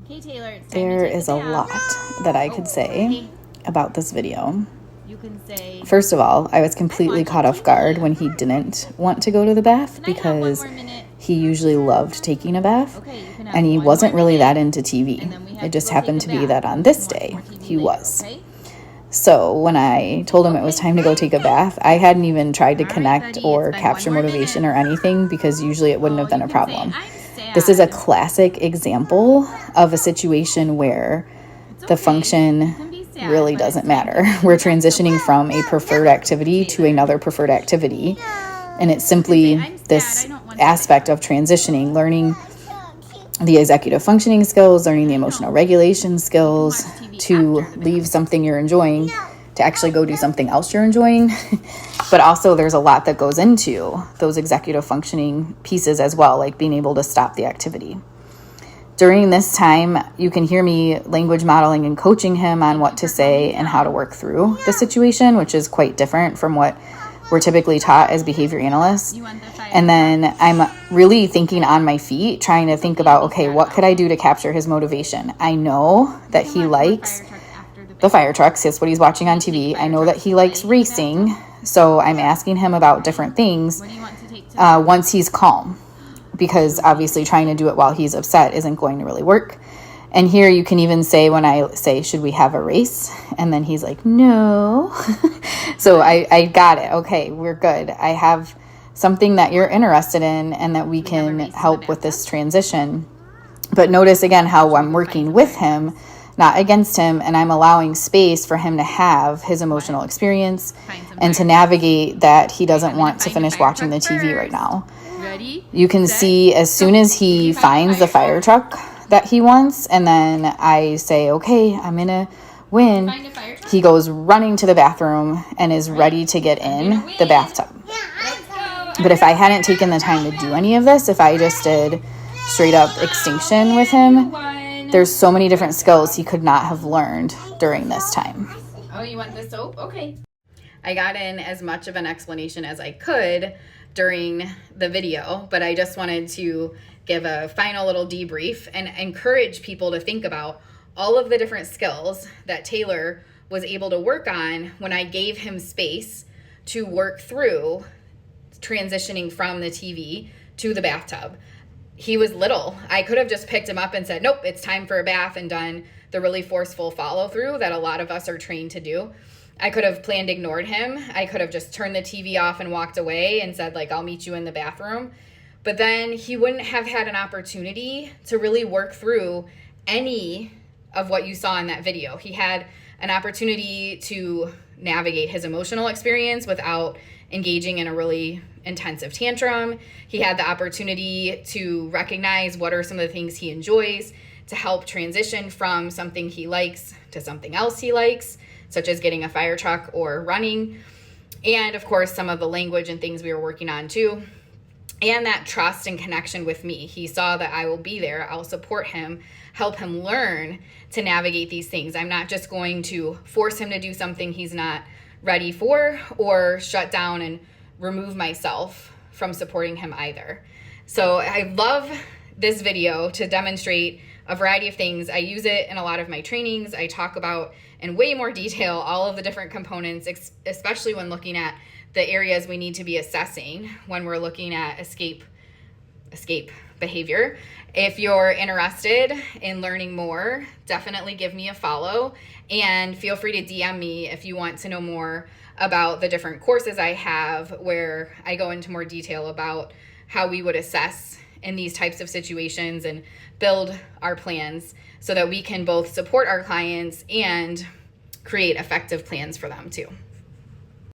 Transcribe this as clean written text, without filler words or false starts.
Okay, Taylor, it's time There to take is a a bath. lot that I could say Okay. about this video. You can say, First of all, I was completely watching caught off TV. guard when he didn't want to go to the bath Can I have one because more minute? he usually loved taking a bath Okay, you can have and he one wasn't more really minute, that into TV. and then we have It to just go happened take to a be bath, that on and we this can watch day more TV he later, was. okay? So when I told him it was time to go take a bath, I hadn't even tried to All right, connect buddy, or it's been capture one more motivation minute. or anything because usually it wouldn't have been You a can say, problem. I'm This is a sad. classic example of a situation where It's the okay. function You can be sad, really but it's doesn't time to matter. go to the We're bathtub. transitioning from a preferred activity to Taylor. another preferred activity. And it's You can say, simply I'm sad, this I don't want to aspect bathe. of transitioning, learning the executive functioning skills, learning the emotional regulation skills, watch TV to after the leave bath. something you're enjoying to actually go do something else you're enjoying. But also there's a lot that goes into those executive functioning pieces as well, like being able to stop the activity. During this time, you can hear me language modeling and coaching him on what to say and how to work through the situation, which is quite different from what we're typically taught as behavior analysts. You want the fire And then I'm really thinking on my feet, trying to think about, okay, what could I do to capture his motivation? I know that he likes the fire trucks. That's what he's watching on TV. I know that he likes racing. So I'm asking him about different things What do you want to take to once he's calm, because obviously trying to do it while he's upset isn't going to really work. And here you can even say, when I say, should we have a race? And then he's like, no. So I got it. Okay, we're good. I have something that you're interested in and that we can help with this transition. But notice again how I'm working with him, not against him, and I'm allowing space for him to have his emotional experience and to navigate that he doesn't want to finish watching the TV right now. Ready? You can see as soon as he finds the fire truck that he wants, and then I say, okay, I'm going to win, he goes running to the bathroom and is ready to get in the bathtub. But if I hadn't taken the time to do any of this, if I just did straight up extinction with him, there's so many different skills he could not have learned during this time. Oh, you want the soap? Okay. I got in as much of an explanation as I could during the video, but I just wanted to give a final little debrief and encourage people to think about all of the different skills that Taylor was able to work on when I gave him space to work through transitioning from the TV to the bathtub. He was little. I could have just picked him up and said, nope, it's time for a bath, and done the really forceful follow through that a lot of us are trained to do. I could have planned ignored him. I could have just turned the TV off and walked away and said, like, I'll meet you in the bathroom. But then he wouldn't have had an opportunity to really work through any of what you saw in that video. He had an opportunity to navigate his emotional experience without engaging in a really intensive tantrum. He had the opportunity to recognize what are some of the things he enjoys to help transition from something he likes to something else he likes, such as getting a fire truck or running. And of course, some of the language and things we were working on too. And that trust and connection with me. He saw that I will be there. I'll support him, help him learn to navigate these things. I'm not just going to force him to do something he's not ready for, or shut down and remove myself from supporting him either. So I love this video to demonstrate a variety of things. I use it in a lot of my trainings. I talk about in way more detail all of the different components, especially when looking at the areas we need to be assessing when we're looking at escape behavior. If you're interested in learning more, definitely give me a follow, and feel free to DM me if you want to know more about the different courses I have where I go into more detail about how we would assess in these types of situations and build our plans so that we can both support our clients and create effective plans for them too.